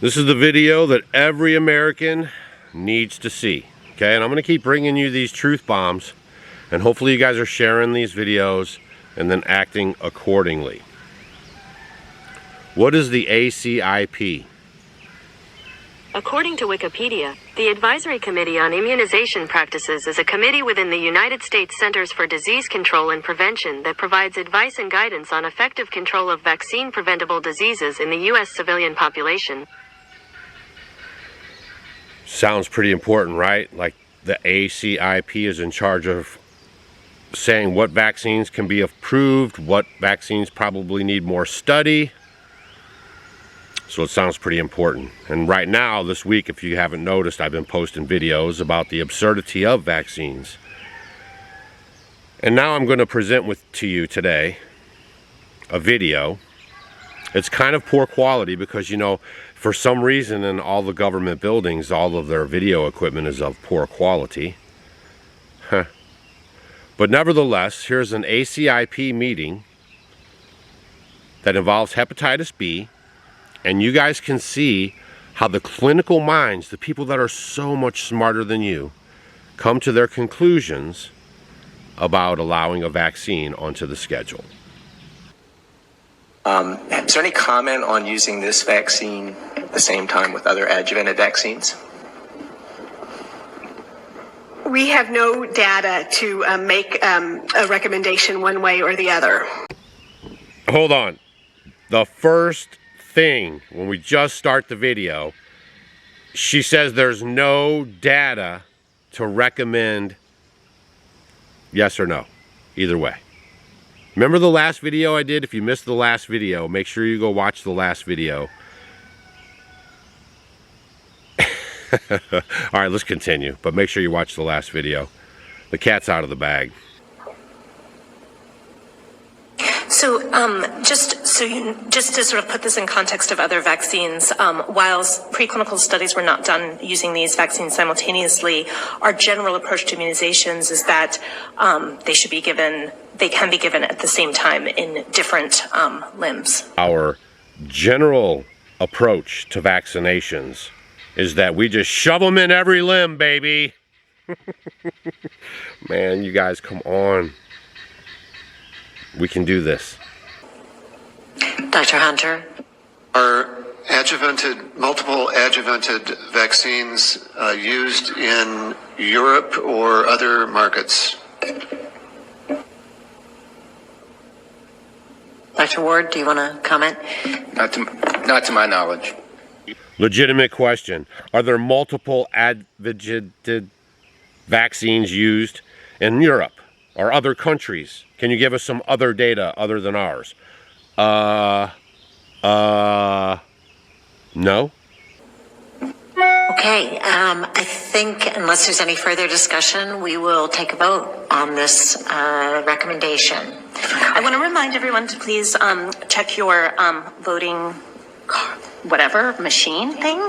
This is the video that every American needs to see, okay? And I'm going to keep bringing you these truth bombs, and hopefully you guys are sharing these videos and then acting accordingly. What is the ACIP? According to Wikipedia, the Advisory Committee on Immunization Practices is a committee within the United States Centers for Disease Control and Prevention that provides advice and guidance on effective control of vaccine-preventable diseases in the U.S. civilian population. Sounds pretty important, right? Like the ACIP is in charge of saying what vaccines can be approved, what vaccines probably need more study. So it sounds pretty important. And right now, this week, if you haven't noticed, I've been posting videos about the absurdity of vaccines. And now I'm going to present to you today a video. It's kind of poor quality because, you know, for some reason in all the government buildings, all of their video equipment is of poor quality. But nevertheless, here's an ACIP meeting that involves hepatitis B. And you guys can see how the clinical minds, the people that are so much smarter than you, come to their conclusions about allowing a vaccine onto the schedule. Is there any comment on using this vaccine at the same time with other adjuvanted vaccines? We have no data to make a recommendation one way or the other. Hold on. The first thing, when we just start the video, she says there's no data to recommend yes or no, either way. Remember the last video I did? If you missed the last video, make sure you go watch the last video. All right, let's continue, but make sure you watch the last video. The cat's out of the bag. So just to sort of put this in context of other vaccines, whilst preclinical studies were not done using these vaccines simultaneously, our general approach to immunizations is that they can be given at the same time in different limbs. Our general approach to vaccinations is that we just shove them in every limb, baby. Man, you guys, come on. We can do this. Dr. Hunter? Are multiple adjuvanted vaccines used in Europe or other markets? Dr. Ward, do you want to comment? Not to my knowledge. Legitimate question. Are there multiple adjuvanted vaccines used in Europe or other countries? Can you give us some other data other than ours? No? Okay, I think unless there's any further discussion, we will take a vote on this recommendation. I want to remind everyone to please check your voting machine thing,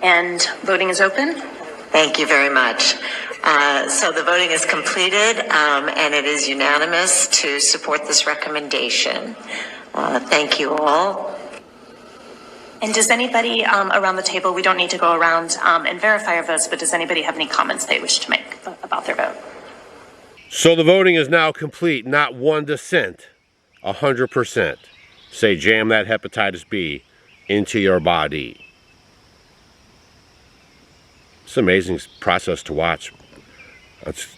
and voting is open. Thank you very much. So the voting is completed, and it is unanimous to support this recommendation. Thank you all. And does anybody around the table, we don't need to go around and verify our votes, but does anybody have any comments they wish to make about their vote? So the voting is now complete. Not one dissent. 100%. Say jam that hepatitis B into your body. It's an amazing process to watch.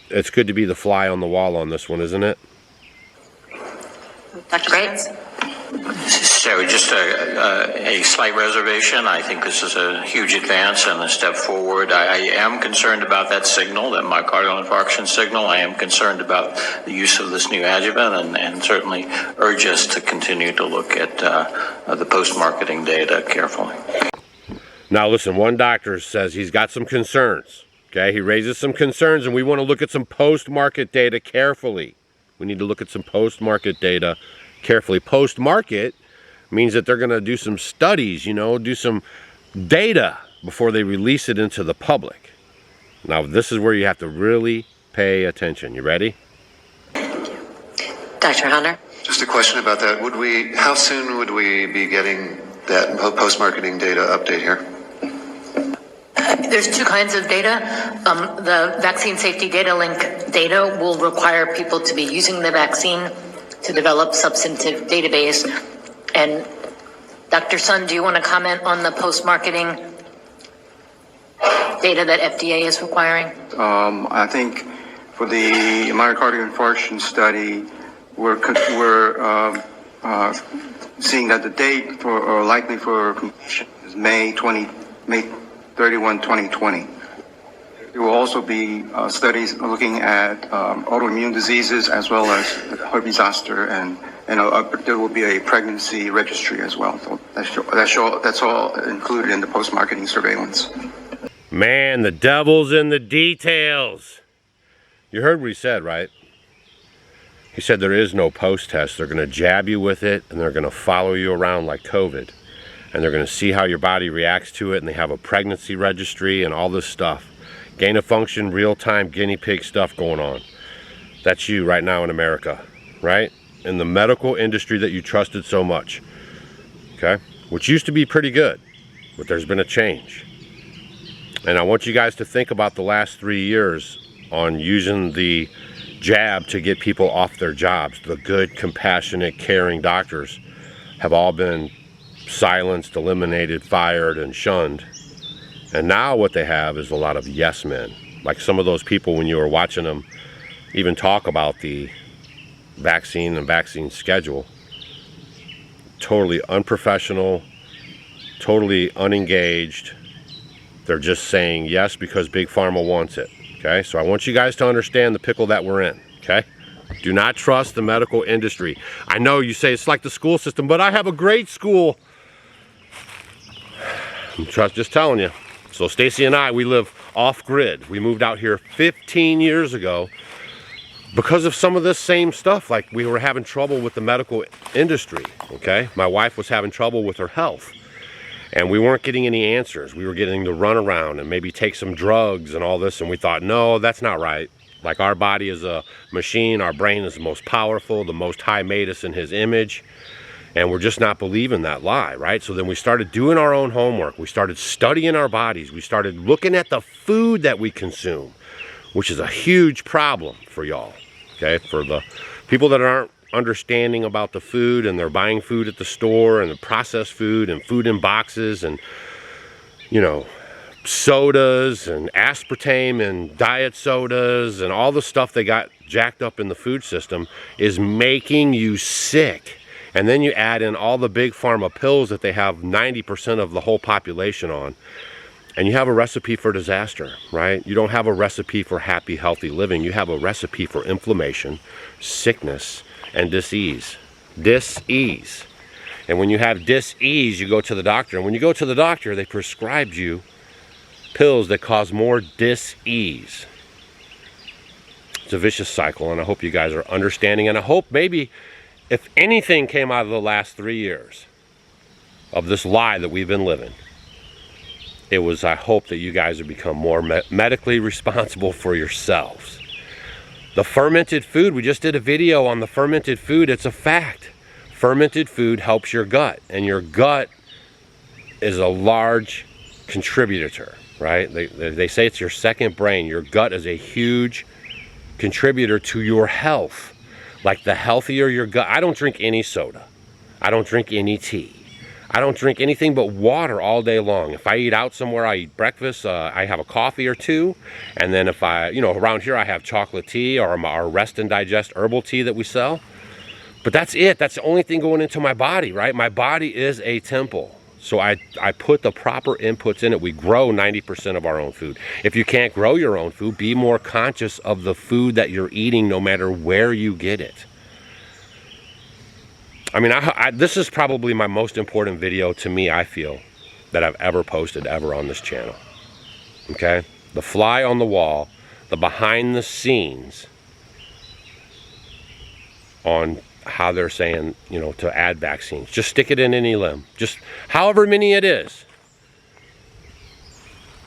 It's good to be the fly on the wall on this one, isn't it? Dr. Spence? So just a slight reservation. I think this is a huge advance and a step forward. I am concerned about that signal, that myocardial infarction signal. I am concerned about the use of this new adjuvant and certainly urge us to continue to look at the post-marketing data carefully. Now listen, one doctor says he's got some concerns. Okay, he raises some concerns and we want to look at some post-market data carefully. We need to look at some post-market data carefully. Post-market means that they're going to do some studies, you know, do some data before they release it into the public. Now, this is where you have to really pay attention. You ready? Dr. Hunter? Just a question about that. How soon would we be getting that post-marketing data update here? There's two kinds of data. The vaccine safety data link data will require people to be using the vaccine to develop substantive database. And Dr. Sun, do you want to comment on the post-marketing data that FDA is requiring? I think for the myocardial infarction study, we're seeing that the date for or likely for completion is May 31, 2020. There will also be studies looking at autoimmune diseases as well as herpes zoster, and there will be a pregnancy registry as well. So that's all included in the post-marketing surveillance. Man, the devil's in the details. You heard what he said, right? He said there is no post-test. They're going to jab you with it, and they're going to follow you around like COVID. And they're going to see how your body reacts to it, and they have a pregnancy registry and all this stuff. Gain of function, real-time guinea pig stuff going on. That's you right now in America, right? In the medical industry that you trusted so much, okay? Which used to be pretty good, but there's been a change. And I want you guys to think about the last 3 years on using the jab to get people off their jobs. The good, compassionate, caring doctors have all been silenced, eliminated, fired, and shunned. And now what they have is a lot of yes men. Like some of those people when you were watching them even talk about the vaccine and vaccine schedule. Totally unprofessional, totally unengaged. They're just saying yes because Big Pharma wants it. Okay, so I want you guys to understand the pickle that we're in. Okay, do not trust the medical industry. I know you say it's like the school system, but I have a great school. I'm just telling you. So Stacy and I, we live off-grid. We moved out here 15 years ago because of some of this same stuff. Like we were having trouble with the medical industry, okay? My wife was having trouble with her health. And we weren't getting any answers. We were getting to run around and maybe take some drugs and all this. And we thought, no, that's not right. Like our body is a machine. Our brain is the most powerful. The Most High made us in His image. And we're just not believing that lie, right? So then we started doing our own homework. We started studying our bodies. We started looking at the food that we consume, which is a huge problem for y'all, okay? For the people that aren't understanding about the food and they're buying food at the store and the processed food and food in boxes and, you know, sodas and aspartame and diet sodas and all the stuff they got jacked up in the food system is making you sick. And then you add in all the big pharma pills that they have 90% of the whole population on. And you have a recipe for disaster, right? You don't have a recipe for happy, healthy living. You have a recipe for inflammation, sickness, and dis-ease. Dis-ease. And when you have dis-ease, you go to the doctor. And when you go to the doctor, they prescribe you pills that cause more dis-ease. It's a vicious cycle, and I hope you guys are understanding. And I hope maybe if anything came out of the last 3 years of this lie that we've been living, it was, I hope that you guys have become more medically responsible for yourselves. The fermented food, we just did a video on the fermented food. It's a fact. Fermented food helps your gut, and your gut is a large contributor, right? They say it's your second brain. Your gut is a huge contributor to your health. Like the healthier your gut, I don't drink any soda. I don't drink any tea. I don't drink anything but water all day long. If I eat out somewhere, I eat breakfast, I have a coffee or two. And then if I, you know, around here I have chocolate tea or our Rest and Digest herbal tea that we sell. But that's it. That's the only thing going into my body, right? My body is a temple. So I put the proper inputs in it. We grow 90% of our own food. If you can't grow your own food, be more conscious of the food that you're eating no matter where you get it. I mean, this is probably my most important video to me, I feel, that I've ever posted ever on this channel. Okay? The fly on the wall, the behind the scenes on how they're saying, you know, to add vaccines. Just stick it in any limb. Just however many it is.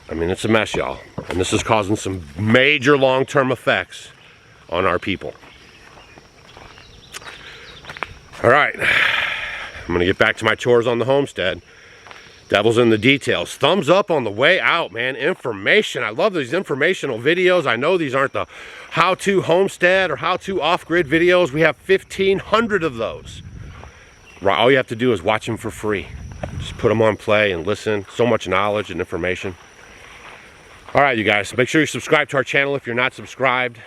I mean, it's a mess, y'all. And this is causing some major long-term effects on our people. All right. I'm gonna get back to my chores on the homestead. Devil's in the details. Thumbs up on the way out, man. Information. I love these informational videos. I know these aren't the how-to homestead or how-to off-grid videos. We have 1,500 of those. All you have to do is watch them for free. Just put them on play and listen. So much knowledge and information. All right, you guys, make sure you subscribe to our channel if you're not subscribed.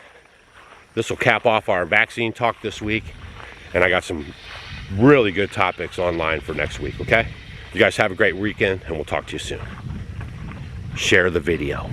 This will cap off our vaccine talk this week. And I got some really good topics online for next week, okay? You guys have a great weekend, and we'll talk to you soon. Share the video.